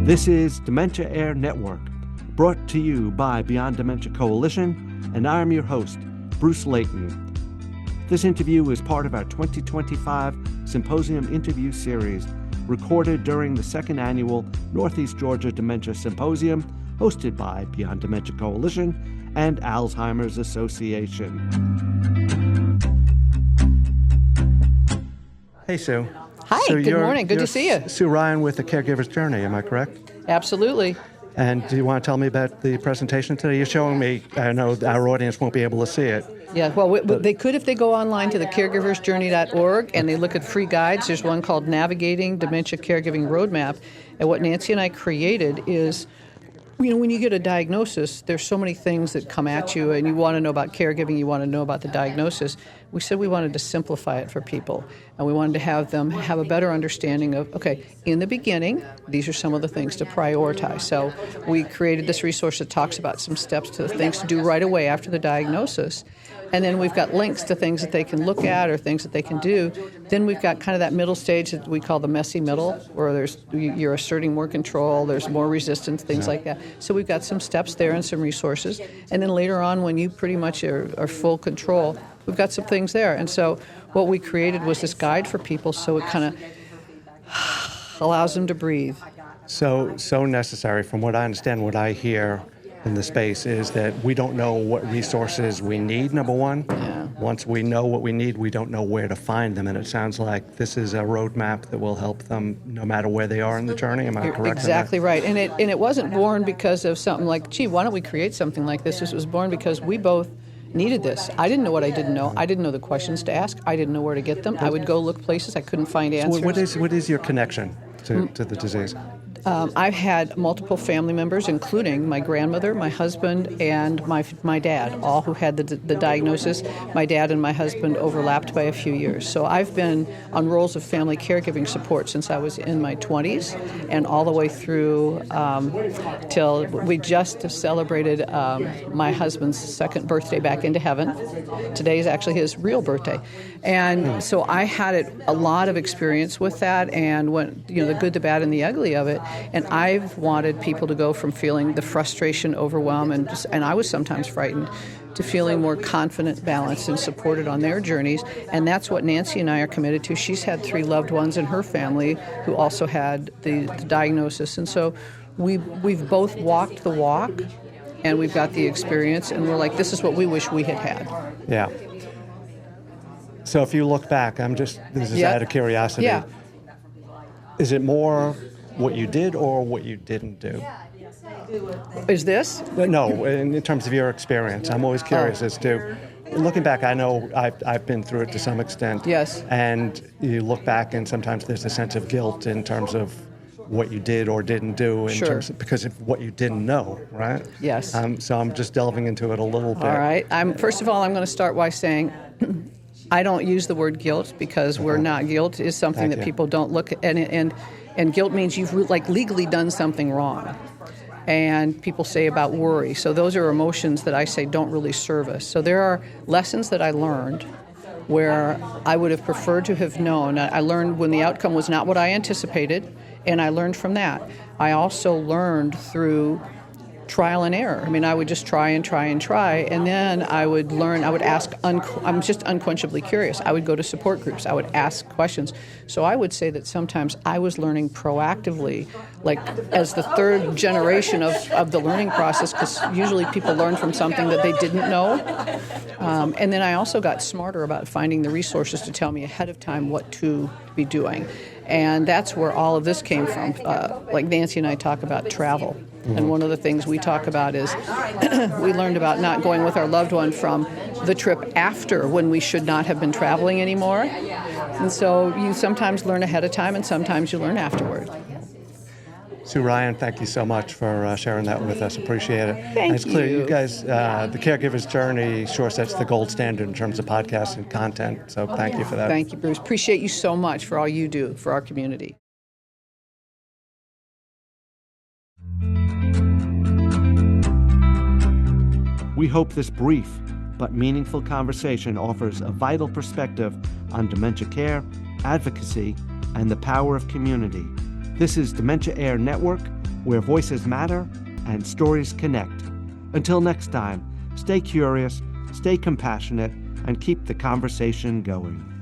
This is Dementia Air Network, brought to you by Beyond Dementia Coalition, and I'm your host, Bruce Leyton. This interview is part of our 2025 Symposium interview series, recorded during the second annual Northeast Georgia Dementia Symposium, hosted by Beyond Dementia Coalition and Alzheimer's Association. Hey, Sue. Hi, good morning. Good to see you. Sue Ryan with the Caregiver's Journey, am I correct? Absolutely. And do you want to tell me about the presentation today? You're showing me, I know our audience won't be able to see it. Yeah, well, they could if they go online to the caregiversjourney.org and they look at free guides. There's one called Navigating Dementia Caregiving Roadmap. And what Nancy and I created is, you know, when you get a diagnosis, there's so many things that come at you, and you want to know about caregiving, you want to know about the diagnosis. We said we wanted to simplify it for people, and we wanted to have them have a better understanding of, okay, in the beginning, these are some of the things to prioritize. So we created this resource that talks about some steps to things to do right away after the diagnosis. And then we've got links to things that they can look at or things that they can do. Then we've got kind of that middle stage that we call the messy middle, where you're asserting more control, there's more resistance, things like that. So we've got some steps there and some resources. And then later on, when you pretty much are full control, we've got some things there. And so what we created was this guide for people, so it kind of allows them to breathe. So necessary. From what I understand, what I hear in the space is that we don't know what resources we need, number one. Yeah. Once we know what we need, we don't know where to find them. And it sounds like this is a roadmap that will help them no matter where they are in the journey. Am I You're correct? Exactly right. And it wasn't born because of something like, gee, why don't we create something like this? This was born because we both needed this. I didn't know what I didn't know. I didn't know the questions to ask. I didn't know where to get them. I would go look places. I couldn't find answers. So what is your connection to the disease? I've had multiple family members, including my grandmother, my husband, and my dad, all who had the diagnosis. My dad and my husband overlapped by a few years. So I've been on roles of family caregiving support since I was in my 20s and all the way through till we just celebrated my husband's second birthday back into heaven. Today is actually his real birthday. And so I had a lot of experience with that and went, the good, the bad, and the ugly of it. And I've wanted people to go from feeling the frustration, overwhelm, and I was sometimes frightened, to feeling more confident, balanced, and supported on their journeys. And that's what Nancy and I are committed to. She's had 3 loved ones in her family who also had the diagnosis. And so we've both walked the walk, and we've got the experience, and we're like, this is what we wish we had had. Yeah. So if you look back, this is out of curiosity. Yeah. Is it more what you did or what you didn't do? Is this? No, in terms of your experience. I'm always curious as to, looking back, I know I've been through it to some extent. Yes. And you look back and sometimes there's a sense of guilt in terms of what you did or didn't do because of what you didn't know, right? Yes. So I'm just delving into it a little bit. All right. First of all, I'm going to start by saying I don't use the word guilt because we're not. Guilt is something that people don't look at, and guilt means you've legally done something wrong. And people say about worry. So those are emotions that I say don't really serve us. So there are lessons that I learned where I would have preferred to have known. I learned when the outcome was not what I anticipated, and I learned from that. I also learned through trial and error. I mean, I would just try, and then I would learn. I would ask. I'm just unquenchably curious. I would go to support groups. I would ask questions. So I would say that sometimes I was learning proactively, like as the third generation of the learning process, because usually people learn from something that they didn't know. And then I also got smarter about finding the resources to tell me ahead of time what to be doing. And that's where all of this came from. Like Nancy and I talk about travel. And one of the things we talk about is we learned about not going with our loved one from the trip after when we should not have been traveling anymore. And so you sometimes learn ahead of time and sometimes you learn afterward. Sue Ryan, thank you so much for sharing that with us. Appreciate it. Thank you. It's clear you guys, the Caregiver's Journey sure sets the gold standard in terms of podcasts and content. So thank you for that. Thank you, Bruce. Appreciate you so much for all you do for our community. We hope this brief but meaningful conversation offers a vital perspective on dementia care, advocacy, and the power of community. This is Dementia Air Network, where voices matter and stories connect. Until next time, stay curious, stay compassionate, and keep the conversation going.